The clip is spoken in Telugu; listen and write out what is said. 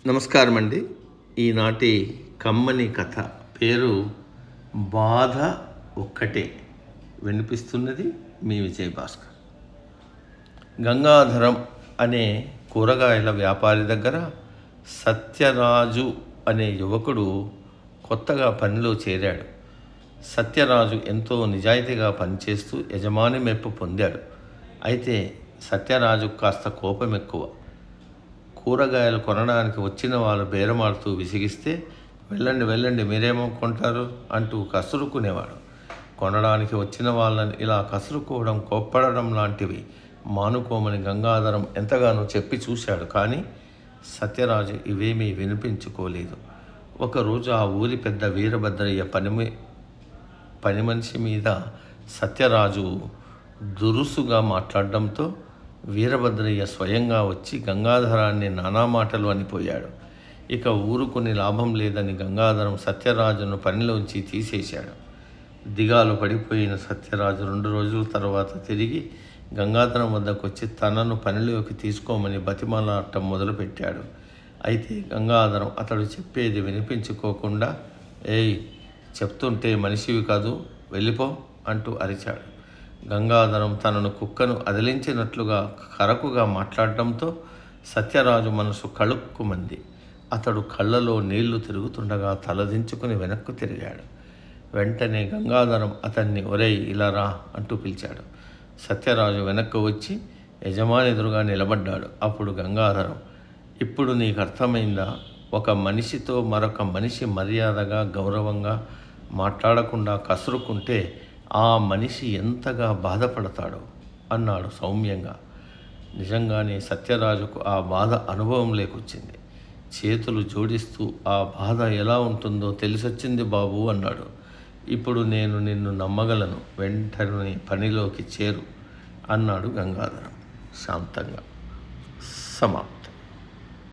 నమస్కారం అండి. ఈనాటి కమ్మని కథ పేరు బాధ ఒక్కటే. వినిపిస్తున్నది మీ విజయభాస్కర్. గంగాధరం అనే కూరగాయల వ్యాపారి దగ్గర సత్యరాజు అనే యువకుడు కొత్తగా పనిలో చేరాడు. సత్యరాజు ఎంతో నిజాయితీగా పనిచేస్తూ యజమాని మెప్పు పొందాడు. అయితే సత్యరాజు కాస్త కోపం ఎక్కువ. కూరగాయలు కొనడానికి వచ్చిన వాళ్ళు బేరమాడుతూ విసిగిస్తే వెళ్ళండి మీరేమో కొంటారు అంటూ కసురుకునేవాడు. కొనడానికి వచ్చిన వాళ్ళని ఇలా కసురుకోవడం, కోప్పడడం లాంటివి మానుకోమని గంగాధరం ఎంతగానో చెప్పి చూశాడు. కానీ సత్యరాజు ఇవేమీ వినిపించుకోలేదు. ఒకరోజు ఆ ఊరి పెద్ద వీరభద్రయ్య పని మనిషి మీద సత్యరాజు దురుసుగా మాట్లాడడంతో వీరభద్రయ్య స్వయంగా వచ్చి గంగాధరాన్ని నానా మాటలు అనిపోయాడు. ఇక ఊరుకుని లాభం లేదని గంగాధరం సత్యరాజును పనిలోంచి తీసేశాడు. దిగాలు పడిపోయిన సత్యరాజు 2 రోజుల తర్వాత తిరిగి గంగాధరం వద్దకు వచ్చి తనను పనిలోకి తీసుకోమని బతిమాలాడటం మొదలుపెట్టాడు. అయితే గంగాధరం అతడు చెప్పేది వినిపించుకోకుండా చెప్తుంటే మనిషివి కాదు, వెళ్ళిపో అంటూ అరిచాడు. గంగాధరం తనను కుక్కను అదిలించినట్లుగా కరకుగా మాట్లాడటంతో సత్యరాజు మనసు కళుక్కుమంది. అతడు కళ్ళలో నీళ్లు తిరుగుతుండగా తలదించుకుని వెనక్కు తిరిగాడు. వెంటనే గంగాధరం అతన్ని ఒరేయ్ ఇలా రా అంటూ పిలిచాడు. సత్యరాజు వెనక్కు వచ్చి యజమాని ఎదురుగా నిలబడ్డాడు. అప్పుడు గంగాధరం, ఇప్పుడు నీకు అర్థమైందా? ఒక మనిషితో మరొక మనిషి మర్యాదగా గౌరవంగా మాట్లాడకుండా కసురుకుంటే ఆ మనిషి ఎంతగా బాధపడతాడో అన్నాడు సౌమ్యంగా. నిజంగానే సత్యరాజుకు ఆ బాధ అనుభవం లేకొచ్చింది. చేతులు జోడిస్తూ ఆ బాధ ఎలా ఉంటుందో తెలిసొచ్చింది బాబు అన్నాడు. ఇప్పుడు నేను నిన్ను నమ్మగలను, వెంటనే పనిలోకి చేరు అన్నాడు గంగాధరం శాంతంగా. సమాప్తం.